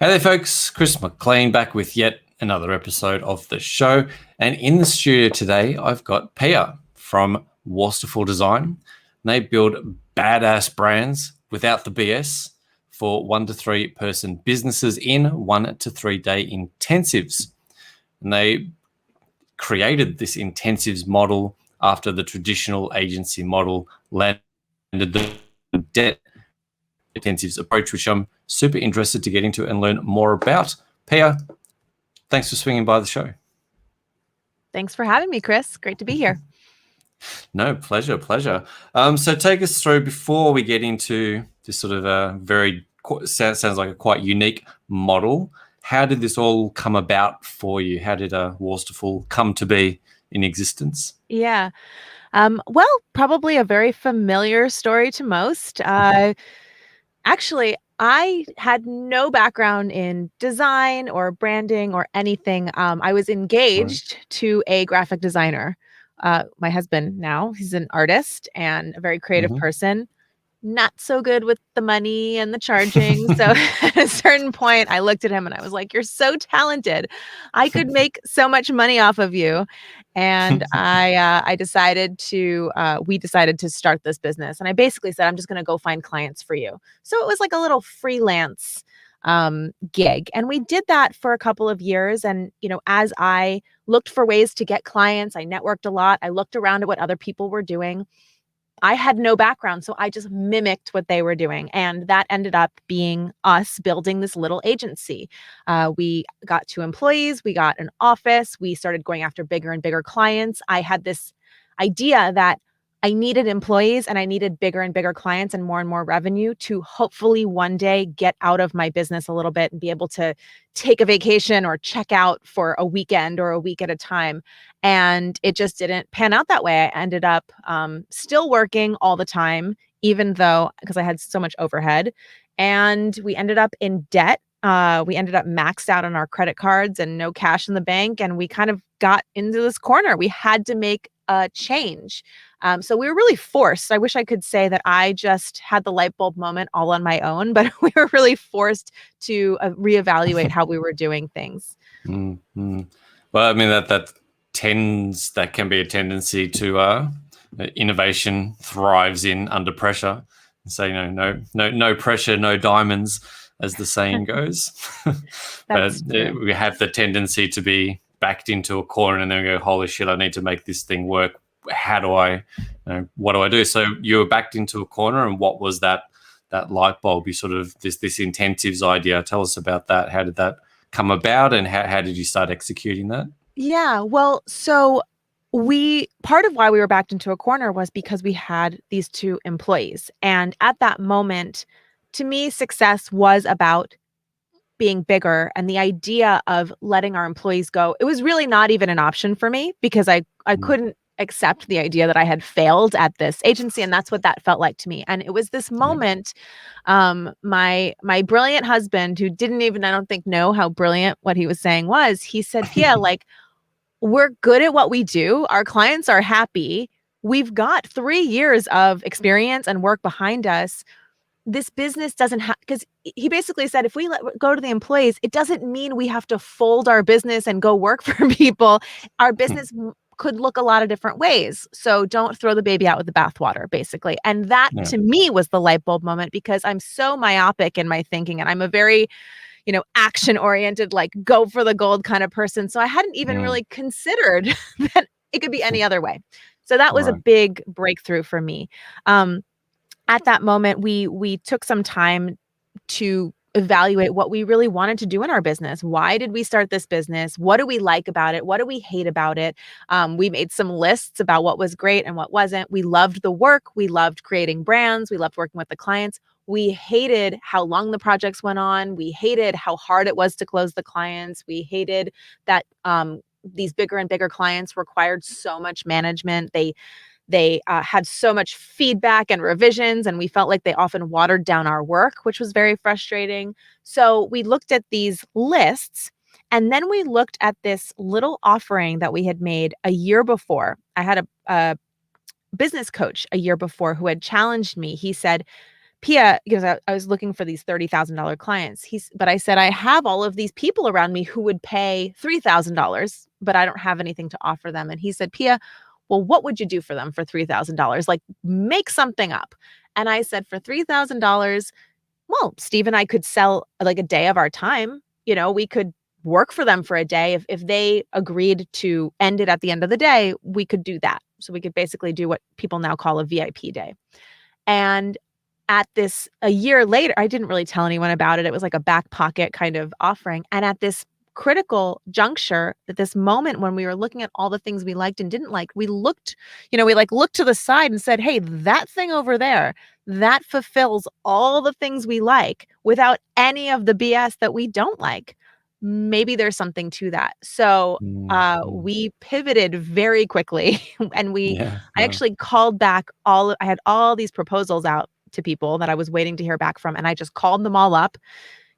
Hey there, folks. Chris McLean back with yet another episode of the show. And in the studio today, I've got Pia from Worstofall Design. And they build badass brands without the BS for 1 to 3 person businesses in 1 to 3 day intensives. And they created this intensives model after the traditional agency model landed the debt intensives approach, which I'm super interested to get into and learn more about. Pia, thanks for swinging by the show. Thanks for having me, Chris. Great to be here. No, pleasure. So take us through, before we get into this sort of a sounds like a quite unique model. How did this all come about for you? How did Worstofall come to be in existence? Yeah. Well, probably a very familiar story to most. Actually, I had no background in design or branding or anything. I was engaged to a graphic designer. My husband now, he's an artist and a very creative person. Not so good with the money and the charging. So at a certain point, I looked at him and I was like, "You're so talented. I could make so much money off of you." And we decided to start this business. And I basically said, "I'm just going to go find clients for you." So it was like a little freelance gig. And we did that for a couple of years. And, as I looked for ways to get clients, I networked a lot. I looked around at what other people were doing. I had no background, so I just mimicked what they were doing. And that ended up being us building this little agency. We got 2 employees, we got an office, we started going after bigger and bigger clients. I had this idea that I needed employees and I needed bigger and bigger clients and more revenue to hopefully one day get out of my business a little bit and be able to take a vacation or check out for a weekend or a week at a time. And it just didn't pan out that way. I ended up still working all the time, even though, because I had so much overhead. And we ended up in debt. We ended up maxed out on our credit cards and no cash in the bank. And we kind of got into this corner. We had to make a change. So we were really forced. I wish I could say that I just had the light bulb moment all on my own, but we were really forced to reevaluate how we were doing things. Mm-hmm. Well, I mean, that can be a tendency to innovation thrives in under pressure. So, no pressure, no diamonds, as the saying goes. But we have the tendency to be backed into a corner and then go, "Holy shit, I need to make this thing work. How do what do I do?" So you were backed into a corner, and what was that light bulb? You sort of this intensives idea. Tell us about that. How did that come about, and how did you start executing that? Yeah, well, so part of why we were backed into a corner was because we had these 2 employees. And at that moment, to me, success was about being bigger, and the idea of letting our employees go, it was really not even an option for me because I couldn't accept the idea that I had failed at this agency, and that's what that felt like to me. And it was this moment, my brilliant husband, who didn't even, I don't think, know how brilliant what he was saying was, he said, "Pia, like, we're good at what we do. Our clients are happy. We've got 3 years of experience and work behind us. This business doesn't have," because he basically said, if we go to the employees, it doesn't mean we have to fold our business and go work for people. Our business could look a lot of different ways. So don't throw the baby out with the bathwater, basically. And that to me was the light bulb moment, because I'm so myopic in my thinking and I'm a very, action oriented, like go for the gold kind of person. So I hadn't even really considered that it could be any other way. So that was a big breakthrough for me. At that moment, we took some time to evaluate what we really wanted to do in our business. Why did we start this business? What do we like about it? What do we hate about it? We made some lists about what was great and what wasn't. We loved the work. We loved creating brands. We loved working with the clients. We hated how long the projects went on. We hated how hard it was to close the clients. We hated that these bigger and bigger clients required so much management. They had so much feedback and revisions, and we felt like they often watered down our work, which was very frustrating. So we looked at these lists, and then we looked at this little offering that we had made a year before. I had a business coach a year before who had challenged me. He said, Pia, because I was looking for these $30,000 clients. But I said, I have all of these people around me who would pay $3,000, but I don't have anything to offer them. And he said, Pia, well, what would you do for them for $3,000? Like, make something up. And I said, for $3,000, well, Steve and I could sell like a day of our time. We could work for them for a day. If they agreed to end it at the end of the day, we could do that. So we could basically do what people now call a VIP day. And a year later, I didn't really tell anyone about it. It was like a back pocket kind of offering. And at this critical juncture, at this moment when we were looking at all the things we liked and didn't like, we looked to the side and said, hey, that thing over there, that fulfills all the things we like without any of the BS that we don't like. Maybe there's something to that. So we pivoted very quickly and I actually called back I had all these proposals out to people that I was waiting to hear back from. And I just called them all up.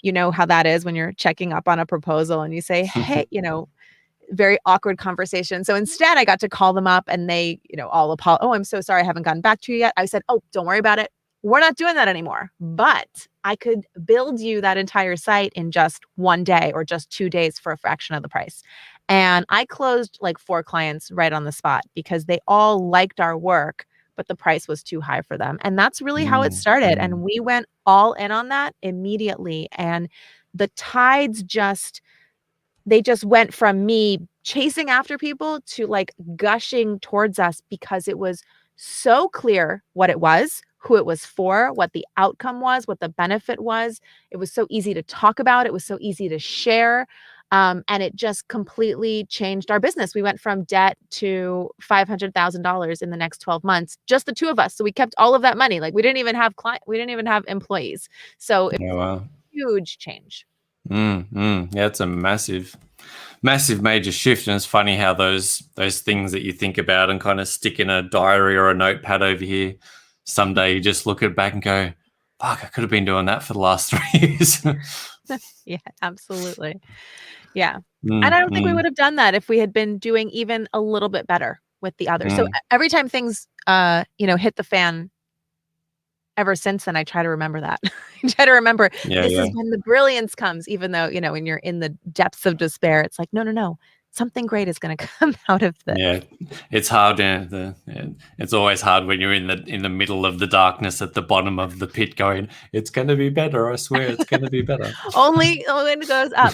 You know how that is when you're checking up on a proposal and you say, hey, very awkward conversation. So instead I got to call them up and they, all apologize. Oh, I'm so sorry. I haven't gotten back to you yet. I said, oh, don't worry about it. We're not doing that anymore, but I could build you that entire site in just one day or just 2 days for a fraction of the price. And I closed like 4 clients right on the spot because they all liked our work, but the price was too high for them. And that's really how it started. And we went all in on that immediately. And the tides they just went from me chasing after people to like gushing towards us because it was so clear what it was, who it was for, what the outcome was, what the benefit was. It was so easy to talk about. It was so easy to share. And it just completely changed our business. We went from debt to $500,000 in the next 12 months, just the 2 of us. So we kept all of that money. Like we didn't even have we didn't even have employees. So it was a huge change. Yeah, it's a massive major shift. And it's funny how those things that you think about and kind of stick in a diary or a notepad over here, someday you just look at it back and go, fuck, I could have been doing that for the last 3 years. Yeah, absolutely. Yeah. And I don't think we would have done that if we had been doing even a little bit better with the others. So every time things, hit the fan ever since then, I try to remember that. I try to remember this is when the brilliance comes, even though, when you're in the depths of despair, it's like, no, something great is going to come out of this. Yeah, it's hard. It's always hard when you're in the middle of the darkness at the bottom of the pit going, it's going to be better. I swear it's going to be better. Only when it goes up.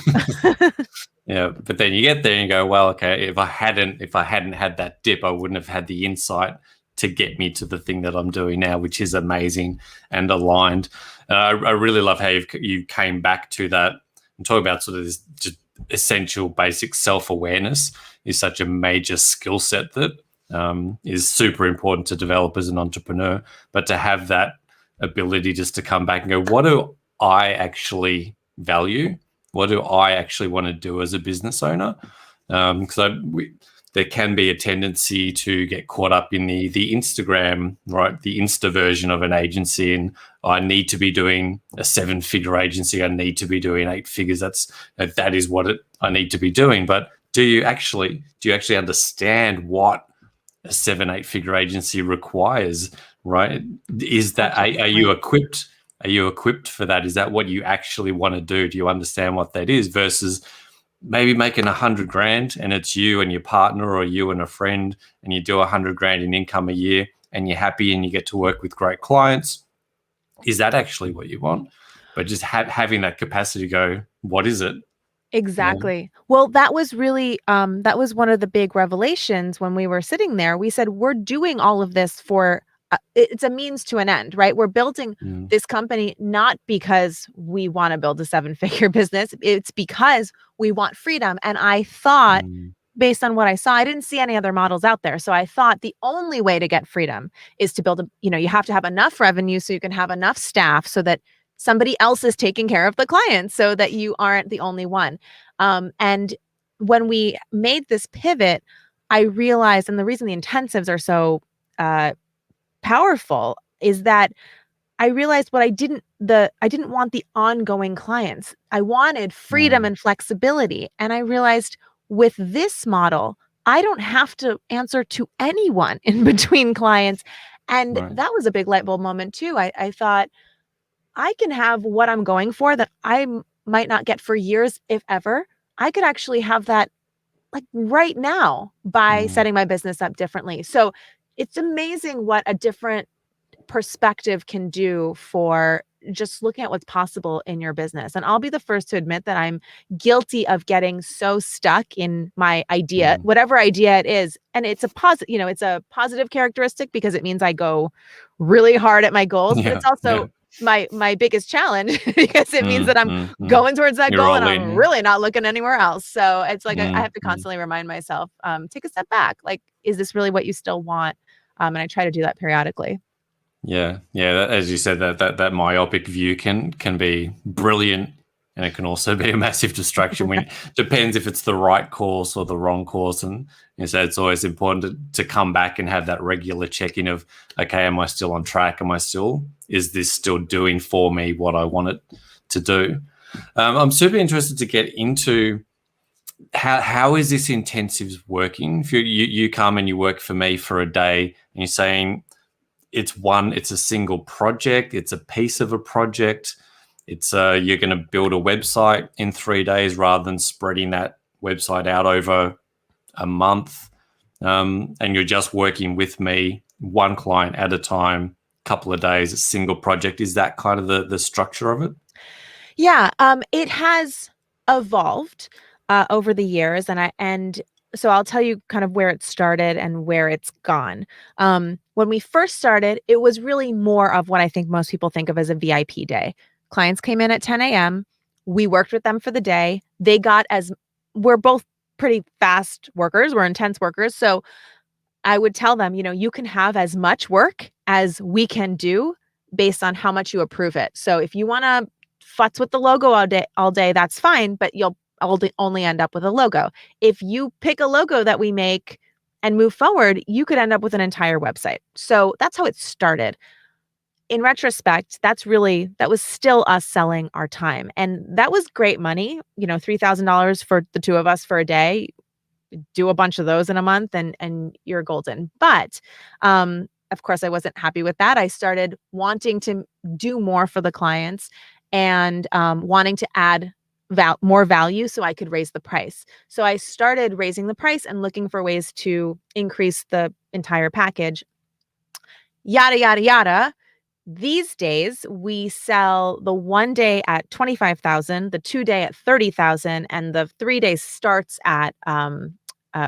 Yeah, but then you get there and you go, well, okay, if I hadn't had that dip, I wouldn't have had the insight to get me to the thing that I'm doing now, which is amazing and aligned. And I really love how you came back to that and talk about sort of this just essential basic self-awareness is such a major skill set that is super important to develop as an entrepreneur. But to have that ability just to come back and go, what do I actually value? What do I actually want to do as a business owner? Because there can be a tendency to get caught up in the Instagram, right? The Insta version of an agency, and I need to be doing a 7-figure agency. I need to be doing 8 figures. That is what I need to be doing. But do you actually understand what a 7-8 figure agency requires? Right? Is that are you equipped? Are you equipped for that? Is that what you actually want to do? Do you understand what that is versus maybe making $100,000 and it's you and your partner or you and a friend and you do $100,000 in income a year and you're happy and you get to work with great clients? Is that actually what you want? But just having that capacity to go, what is it? Exactly. Yeah. Well, that was really, that was one of the big revelations when we were sitting there. We said, we're doing all of this for, it's a means to an end, right? We're building this company not because we want to build a 7-figure business. It's because we want freedom. And I thought, based on what I saw, I didn't see any other models out there. So I thought the only way to get freedom is to build you have to have enough revenue so you can have enough staff so that somebody else is taking care of the clients so that you aren't the only one. And when we made this pivot, I realized, and the reason the intensives are so powerful is that I realized I didn't want the ongoing clients. I wanted freedom and flexibility. And I realized with this model, I don't have to answer to anyone in between clients. And that was a big light bulb moment too. I thought, I can have what I'm going for that I might not get for years, if ever. I could actually have that like right now by Mm. setting my business up differently. So it's amazing what a different perspective can do for just looking at what's possible in your business. And I'll be the first to admit that I'm guilty of getting so stuck in my idea, Mm. whatever idea it is. And it's a positive, it's a positive characteristic because it means I go really hard at my goals, but Yeah, it's also yeah. my biggest challenge because it means that I'm Mm. going towards that You're goal and all I'm in. really not looking anywhere else. So it's like I have to Mm. constantly remind myself, take a step back. Like, is this really what you still want? And I try to do that periodically. Yeah, yeah. As you said, that myopic view can be brilliant, and it can also be a massive distraction. When depends if it's the right course or the wrong course, and so it's always important to come back and have that regular check in of, okay, am I still on track? Is this still doing for me what I want it to do? I'm super interested to get into how is this intensives working? If you come and you work for me for a day, and you're saying it's a single project, it's a piece of a project, it's you're going to build a website in 3 days rather than spreading that website out over a month, and you're just working with me, one client at a time, couple of days, a single project. Is that kind of the structure of it? Yeah, it has evolved over the years, and so I'll tell you kind of where it started and where it's gone. When we first started, it was really more of what I think most people think of as a VIP day. Clients came in at 10 a.m. We worked with them for the day. We're both pretty fast workers. We're intense workers, so I would tell them, you can have as much work as we can do based on how much you approve it. So if you want to futz with the logo all day, that's fine, but you'll only end up with a logo. If you pick a logo that we make and move forward, you could end up with an entire website. So that's how it started. In retrospect, that was still us selling our time. And that was great money, $3,000 for the two of us for a day. Do a bunch of those in a month and you're golden. But of course I wasn't happy with that. I started wanting to do more for the clients and wanting to add more value so I could raise the price. So I started raising the price and looking for ways to increase the entire package. Yada yada yada. These days, we sell the 1 day at 25,000, the 2 day at 30,000, and the 3 day starts at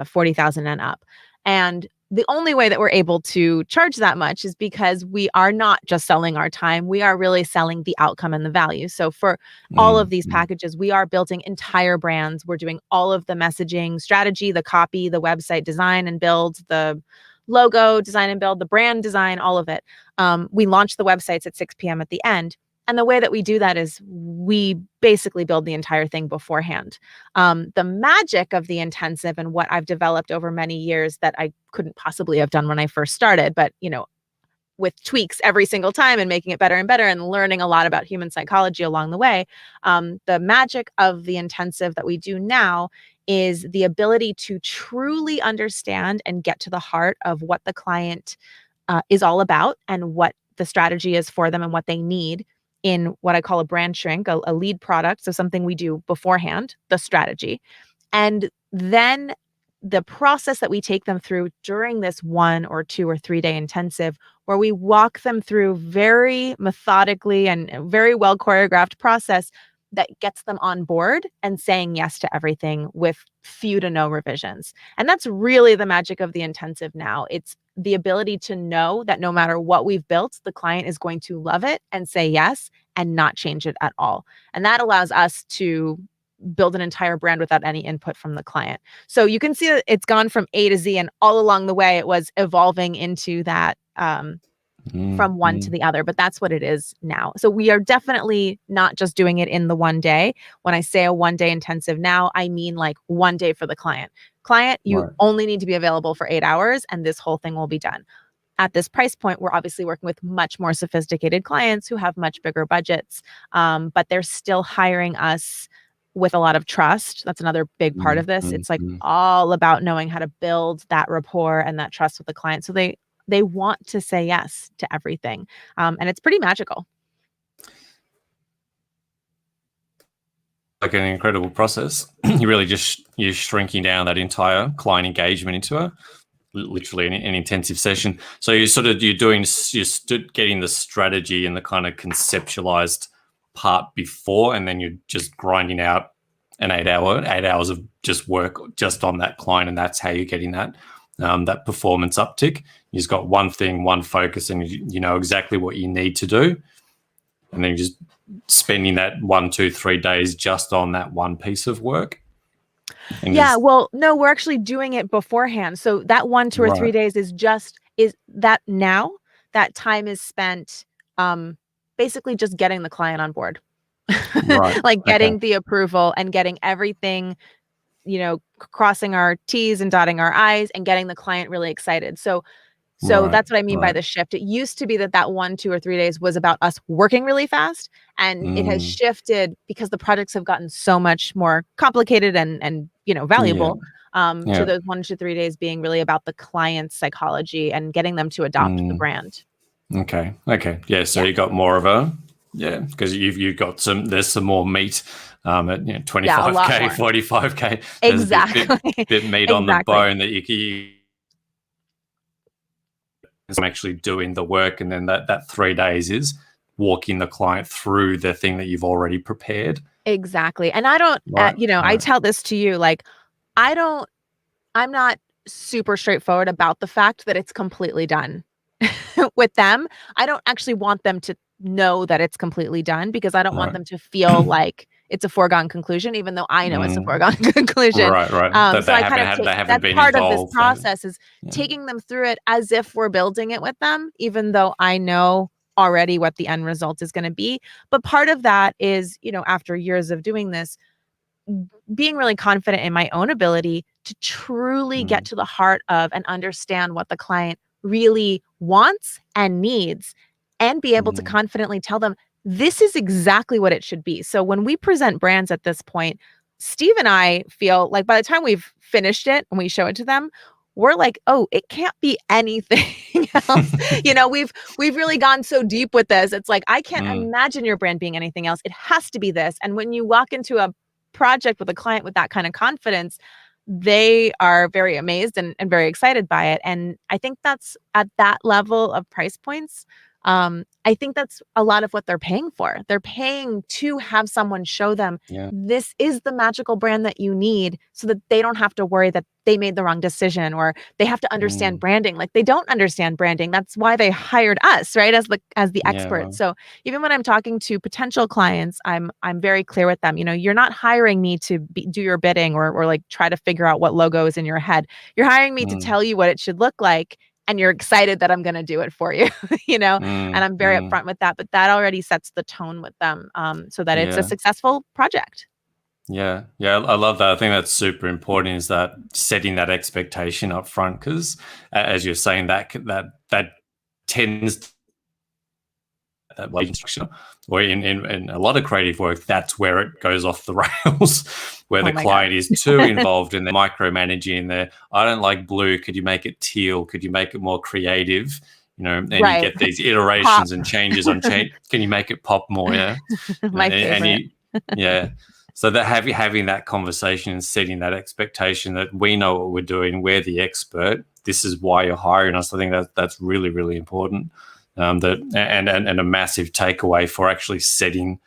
40,000 and up. And the only way that we're able to charge that much is because we are not just selling our time, we are really selling the outcome and the value. So for all of these Mm. packages, we are building entire brands. We're doing all of the messaging strategy, the copy, the website design and build, the logo design and build, the brand design, all of it. We launch the websites at 6 p.m. at the end. And the way that we do that is we basically build the entire thing beforehand. The magic of the intensive and what I've developed over many years that I couldn't possibly have done when I first started, but with tweaks every single time and making it better and better and learning a lot about human psychology along the way. The magic of the intensive that we do now is the ability to truly understand and get to the heart of what the client is all about and what the strategy is for them and what they need in what I call a brand shrink, a lead product. So something we do beforehand, the strategy. And then the process that we take them through during this 1 or 2 or 3 day intensive, where we walk them through very methodically and very well choreographed process that gets them on board and saying yes to everything with few to no revisions. And that's really the magic of the intensive now. It's the ability to know that no matter what we've built, the client is going to love it and say yes and not change it at all. And that allows us to build an entire brand without any input from the client. So you can see that it's gone from A to Z, and all along the way, it was evolving into that from one to Mm. the other, but that's what it is now. So we are definitely not just doing it in the 1 day. When I say a 1 day intensive now, I mean like 1 day for the client. Client, you Right. only need to be available for 8 hours and this whole thing will be done. At this price point, we're obviously working with much more sophisticated clients who have much bigger budgets, but they're still hiring us with a lot of trust. That's another big part of this. It's like Mm. all about knowing how to build that rapport and that trust with the client. So they want to say yes to everything. And it's pretty magical. like an incredible process. You really you're shrinking down that entire client engagement into literally an intensive session. So you're getting the strategy and the kind of conceptualized part before, and then you're just grinding out an 8 hours of just work just on that client, and that's how you're getting that that performance uptick. You've got one thing, one focus, and you know exactly what you need to do, and then you're just spending that 1, 2, 3 days just on that one piece of work. Yeah, well, no, we're actually doing it beforehand. So that 1, 2, or 3 days is that now that time is spent basically just getting the client on board. Right. Like getting the approval and getting everything, you know, crossing our T's and dotting our I's and getting the client really excited. So that's what I mean by the shift. It used to be that 1, 2, or 3 days was about us working really fast, and it has shifted because the projects have gotten so much more complicated and you know, valuable. To those 1 to 3 days being really about the client's psychology and getting them to adopt the brand. Okay. Yeah. So you got more of a because you've got there's some more meat at 25K, 45K. Exactly. There's a bit meat on the bone that you I'm actually doing the work, and then that 3 days is walking the client through the thing that you've already prepared. Exactly. And I don't, I tell this to you, like, I'm not super straightforward about the fact that it's completely done with them. I don't actually want them to know that it's completely done, because I don't want them to feel like it's a foregone conclusion, even though I know it's a foregone conclusion. Right. So I kind of that's part of this process is taking them through it as if we're building it with them, even though I know already what the end result is going to be. But part of that is, you know, after years of doing this, being really confident in my own ability to truly get to the heart of and understand what the client really wants and needs, and be able to confidently tell them this is exactly what it should be. So when we present brands at this point, Steve and I feel like by the time we've finished it and we show it to them, we're like, oh, it can't be anything else. You know, we've really gone so deep with this. It's like, I can't imagine your brand being anything else. It has to be this. And when you walk into a project with a client with that kind of confidence, they are very amazed and very excited by it. And I think that's at that level of price points. I think that's a lot of what they're paying for. They're paying to have someone show them this is the magical brand that you need, so that they don't have to worry that they made the wrong decision or they have to understand branding. Like, they don't understand branding. That's why they hired us, right? As the experts. So even when I'm talking to potential clients, I'm very clear with them. You know, you're not hiring me to do your bidding or like try to figure out what logo is in your head. You're hiring me to tell you what it should look like, and you're excited that I'm going to do it for you, you know, and I'm very upfront with that, but that already sets the tone with them, so that it's a successful project. Yeah. I love that. I think that's super important, is that setting that expectation up front, because as you're saying, that tends that structure, or in a lot of creative work, that's where it goes off the rails, where the client is too involved in the micromanaging there. I don't like blue. Could you make it teal? Could you make it more creative? You know, and you get these iterations and changes on change. Can you make it pop more? Yeah. My favorite. So that having that conversation and setting that expectation that we know what we're doing, we're the expert. This is why you're hiring us. I think that's really, really important. And a massive takeaway for actually setting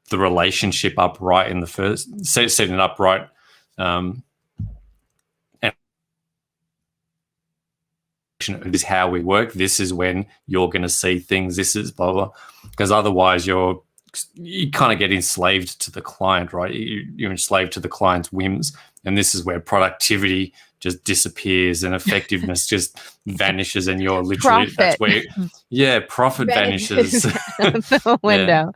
the relationship up right in the first, setting it up right. And this is how we work. This is when you're going to see things. This is blah blah. Because otherwise, you kind of get enslaved to the client, right? You're enslaved to the client's whims, and this is where productivity just disappears and effectiveness just vanishes, and you're literally that's where profit vanishes the window.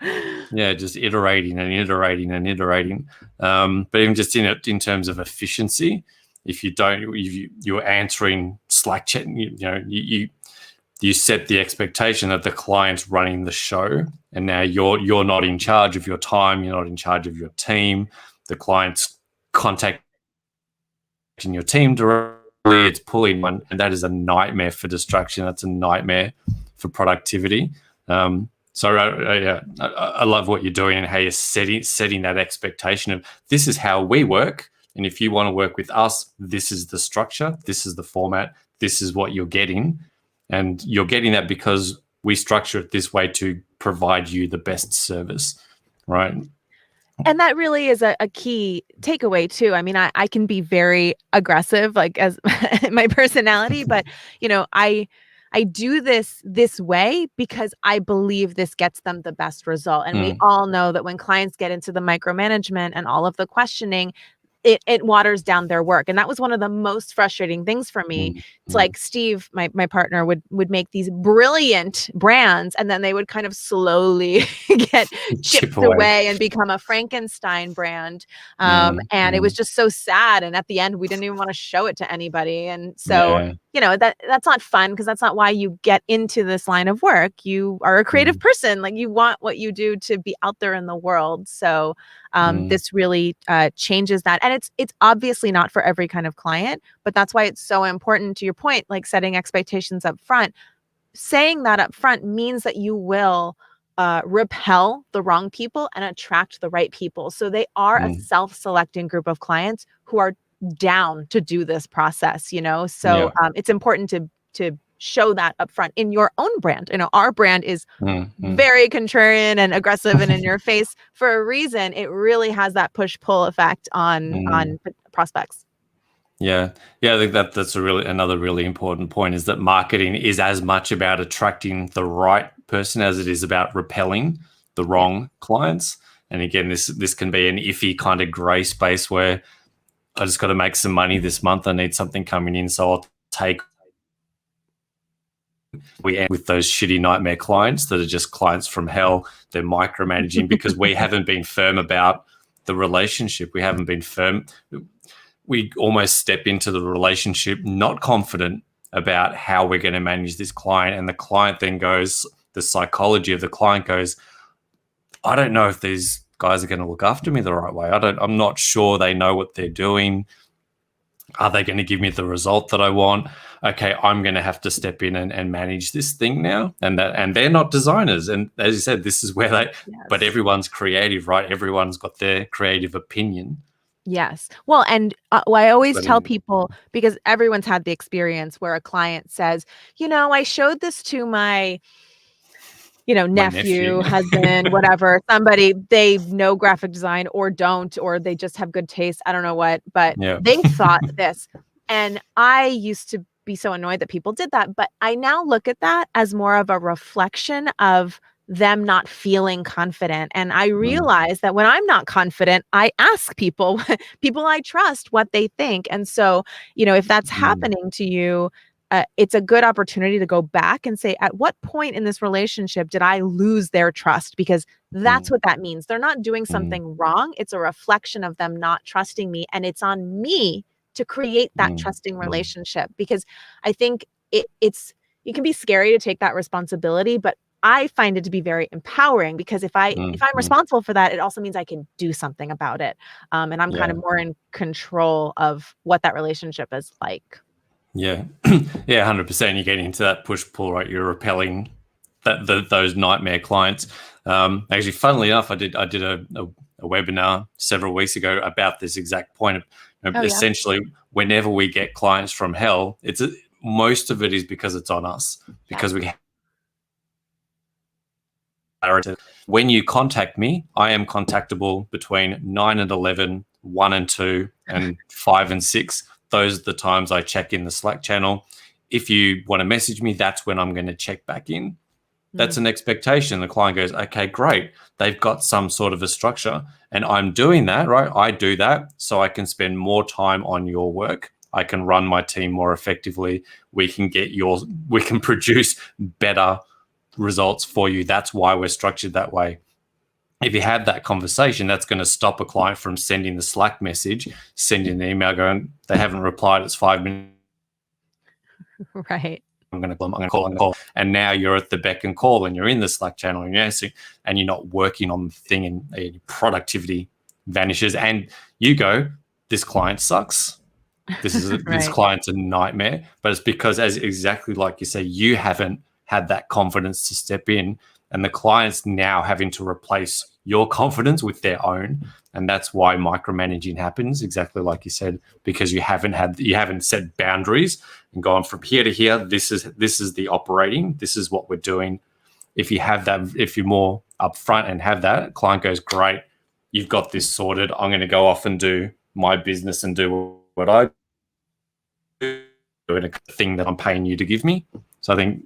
Just iterating and iterating and iterating. But even just in terms of efficiency, if you're answering Slack chat, you set the expectation that the client's running the show, and now you're not in charge of your time, you're not in charge of your team. The client's contacting your team directly, it's pulling one, and that is a nightmare for distraction. That's a nightmare for productivity. So yeah, I love what you're doing and how you're setting that expectation of this is how we work. And if you want to work with us, this is the structure, this is the format, this is what you're getting. And you're getting that because we structure it this way to provide you the best service, right? And that really is a key takeaway too. I mean, I can be very aggressive, like as my personality, but you know, I do this way because I believe this gets them the best result. And we all know that when clients get into the micromanagement and all of the questioning, it waters down their work. And that was one of the most frustrating things for me. It's like Steve, my partner, would make these brilliant brands, and then they would kind of slowly get chipped away and become a Frankenstein brand. And it was just so sad. And at the end, we didn't even want to show it to anybody. And so, you know, that's not fun, because that's not why you get into this line of work. You are a creative person. Like, you want what you do to be out there in the world. So this really changes that. And it's obviously not for every kind of client, but that's why it's so important, to your point, like setting expectations up front. Saying that up front means that you will repel the wrong people and attract the right people. So they are a self-selecting group of clients who are down to do this process, you know? So it's important to show that up front in your own brand. You know, our brand is very contrarian and aggressive and in your face for a reason. It really has that push-pull effect on prospects. Yeah. I think that's another really important point, is that marketing is as much about attracting the right person as it is about repelling the wrong clients. And again, this can be an iffy kind of gray space where I just got to make some money this month. I need something coming in, so I'll take. We end with those shitty nightmare clients that are just clients from hell. They're micromanaging because we haven't been firm about the relationship. We haven't been firm. We almost step into the relationship not confident about how we're going to manage this client. And the client then goes, the psychology of the client goes, I don't know if these guys are going to look after me the right way. I'm not sure they know what they're doing. Are they going to give me the result that I want? Okay, I'm going to have to step in and manage this thing now. And they're not designers. And as you said, this is where but everyone's creative, right? Everyone's got their creative opinion. Yes. Well, and I always tell people, because everyone's had the experience where a client says, you know, I showed this to my nephew, husband, whatever, somebody, they know graphic design or don't, or they just have good taste. I don't know what, but they thought this. And I used to be so annoyed that people did that. But I now look at that as more of a reflection of them not feeling confident. And I realize that when I'm not confident, I ask people I trust, what they think. And so, if that's happening to you, it's a good opportunity to go back and say, at what point in this relationship did I lose their trust? Because that's what that means. They're not doing something wrong. It's a reflection of them not trusting me. And it's on me to create that trusting relationship, because I think it can be scary to take that responsibility, but I find it to be very empowering, because if I'm responsible for that, it also means I can do something about it. And I'm kind of more in control of what that relationship is like. Yeah. 100%. You're getting into that push-pull, right? You're repelling those nightmare clients. Actually, funnily enough, I did a webinar several weeks ago about this exact point. Essentially, whenever we get clients from hell, most of it is because it's on us, because we. When you contact me, I am contactable between 9 and 11, 1 and 2, and 5 and 6. Those are the times I check in the Slack channel. If you want to message me, that's when I'm going to check back in. That's an expectation. The client goes, okay, great. They've got some sort of a structure, and I'm doing that, right? I do that so I can spend more time on your work. I can run my team more effectively. We can produce better results for you. That's why we're structured that way. If you have that conversation, that's going to stop a client from sending the Slack message, sending an email going, they haven't replied, it's 5 minutes. Right. I'm going to call. And now you're at the beck and call, and you're in the Slack channel, and you're not working on the thing, and productivity vanishes. And you go, this client sucks. This client's a nightmare. But it's because, as exactly like you say, you haven't had that confidence to step in and the client's now having to replace your confidence with their own. And that's why micromanaging happens, exactly like you said, because you haven't set boundaries and gone from here to here. This is the operating. This is what we're doing. If you have that, if you're more upfront and have that, client goes, great, you've got this sorted. I'm going to go off and do my business and do what I do, doing a thing that I'm paying you to give me. So I think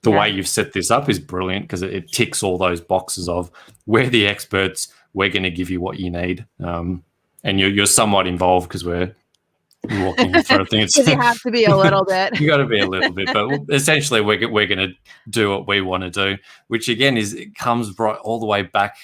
the way you've set this up is brilliant, because it ticks all those boxes of, we're the experts, we're going to give you what you need. And you're somewhat involved because we're walking you through things. Because you have to be a little bit. You got to be a little bit, but essentially we're going to do what we want to do, which again it comes right all the way back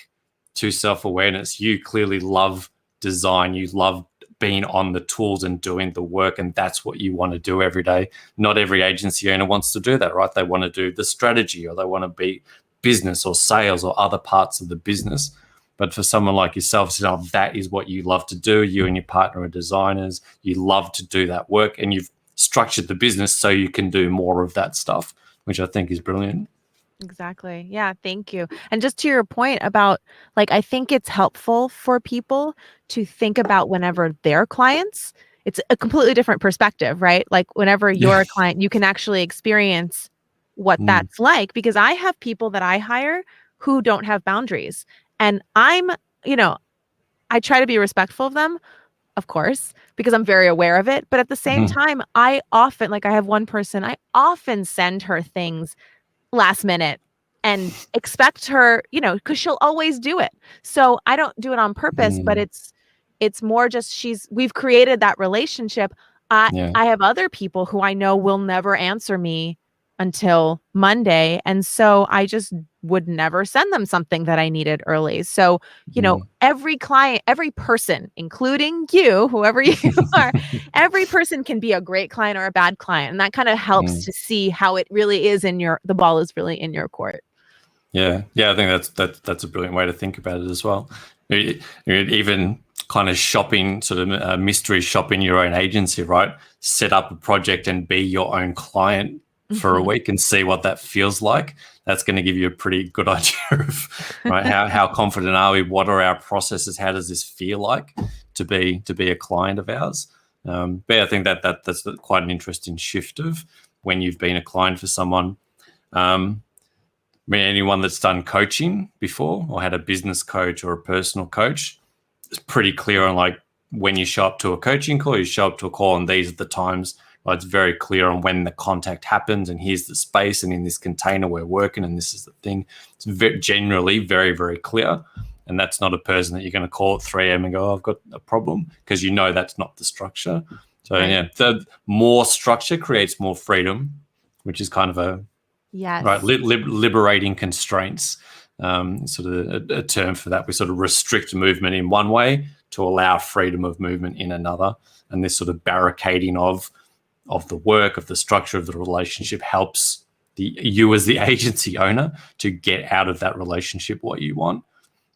to self-awareness. You clearly love design. You love being on the tools and doing the work, and that's what you want to do every day. Not every agency owner wants to do that, right? They want to do the strategy, or they want to be business or sales or other parts of the business. But for someone like yourself, that is what you love to do. You and your partner are designers. You love to do that work, and you've structured the business so you can do more of that stuff, which I think is brilliant. Exactly. Yeah. Thank you. And just to your point about, like, I think it's helpful for people to think about whenever they're clients, it's a completely different perspective, right? Like whenever you're a client, you can actually experience what that's like, because I have people that I hire who don't have boundaries, and I'm, I try to be respectful of them, of course, because I'm very aware of it. But at the same time, I often, like, I have one person, I often send her things last minute and expect her, because she'll always do it. So I don't do it on purpose, but it's more just we've created that relationship. I have other people who I know will never answer me until Monday. And so I just would never send them something that I needed early. So, every client, every person, including you, whoever you are, every person can be a great client or a bad client. And that kind of helps to see how it really is the ball is really in your court. Yeah. I think that's a brilliant way to think about it as well. Even kind of shopping, sort of mystery shopping your own agency, right? Set up a project and be your own client for a week and see what that feels like. That's going to give you a pretty good idea of, right, how confident are we? What are our processes? How does this feel like to be a client of ours? But I think that's quite an interesting shift of when you've been a client for someone. Anyone that's done coaching before or had a business coach or a personal coach, it's pretty clear on, like, when you show up to a coaching call, you show up to a call, and these are the times. It's very clear on when the contact happens, and here's the space, and in this container we're working, and this is the thing. It's generally very, very clear, and that's not a person that you're going to call at 3 a.m. and go, I've got a problem, because that's not the structure. So the more structure creates more freedom, which is kind of liberating constraints. Sort of a term for that. We sort of restrict movement in one way to allow freedom of movement in another, and this sort of barricading of the work, of the structure of the relationship, helps you as the agency owner to get out of that relationship what you want,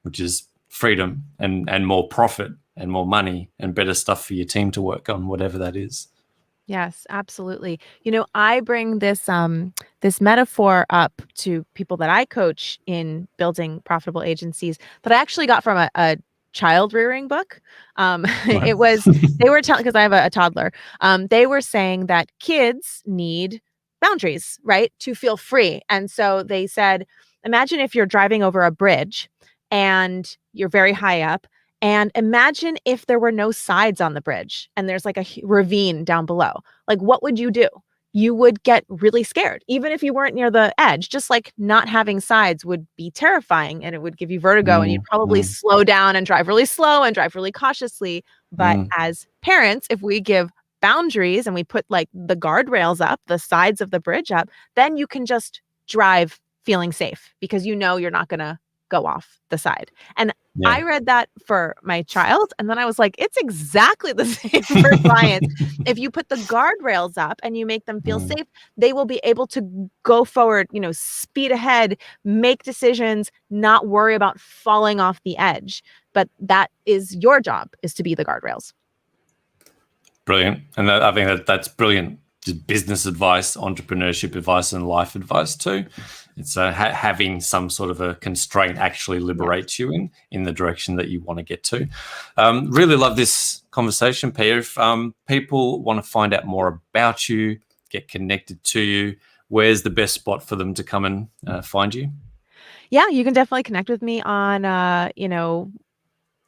which is freedom and more profit and more money and better stuff for your team to work on, whatever that is. Yes, absolutely. I bring this metaphor up to people that I coach in building profitable agencies that I actually got from a child rearing book. It was, they were telling, because I have a toddler, they were saying that kids need boundaries, right, to feel free. And so they said, imagine if you're driving over a bridge and you're very high up, and imagine if there were no sides on the bridge and there's like a ravine down below. Like, what would you do? You would get really scared, even if you weren't near the edge. Just like not having sides would be terrifying, and it would give you vertigo, and you'd probably slow down and drive really slow and drive really cautiously. But as parents, if we give boundaries and we put like the guardrails up, the sides of the bridge up, then you can just drive feeling safe, because you're not going to go off the side. And I read that for my child, and then I was like, it's exactly the same for clients. If you put the guardrails up and you make them feel safe, they will be able to go forward, speed ahead, make decisions, not worry about falling off the edge. But that is your job, is to be the guardrails. Brilliant. And I think that's brilliant. just business advice, entrepreneurship advice, and life advice too. It's having some sort of a constraint actually liberates you in the direction that you want to get to. Really love this conversation, Pia. If people want to find out more about you, get connected to you, where's the best spot for them to come and find you? Yeah, you can definitely connect with me on, on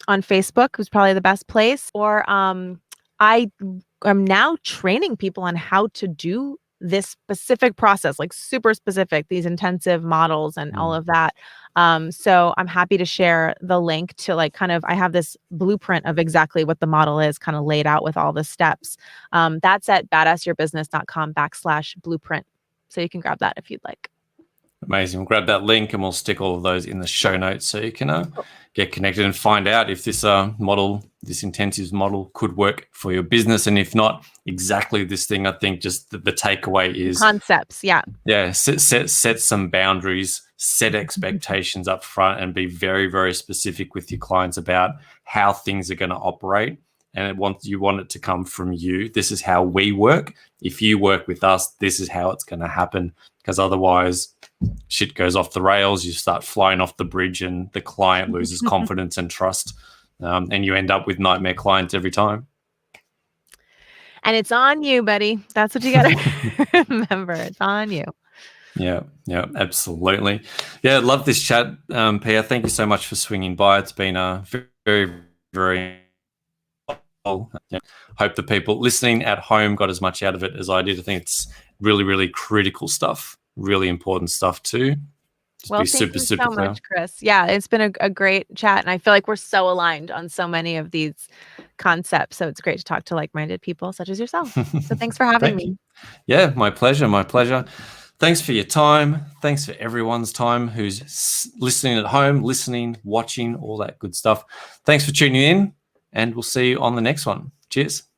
Facebook, who's probably the best place. Or I am now training people on how to do this specific process, like super specific, these intensive models and all of that. So I'm happy to share the link to like kind of, I have this blueprint of exactly what the model is kind of laid out with all the steps. That's at badassyourbusiness.com/blueprint. So you can grab that if you'd like. Amazing. We'll grab that link and we'll stick all of those in the show notes so you can get connected and find out if this model, this intensives model could work for your business. And if not, exactly this thing. I think just the takeaway is concepts. Yeah. Yeah. Set some boundaries, set expectations up front, and be very, very specific with your clients about how things are going to operate. And you want it to come from you. This is how we work. If you work with us, this is how it's going to happen. Because otherwise, shit goes off the rails. You start flying off the bridge, and the client loses confidence and trust, and you end up with nightmare clients every time. And it's on you, buddy. That's what you got to remember. It's on you. Yeah, absolutely. Yeah, love this chat, Pia. Thank you so much for swinging by. It's been a very, very hope the people listening at home got as much out of it as I did. I think it's really, really critical stuff, really important stuff too. Well, thank you so much, Chris. Yeah, it's been a great chat, and I feel like we're so aligned on so many of these concepts. So it's great to talk to like-minded people such as yourself. So thanks for having me. Yeah, my pleasure. My pleasure. Thanks for your time. Thanks for everyone's time who's listening at home, watching, all that good stuff. Thanks for tuning in, and we'll see you on the next one. Cheers.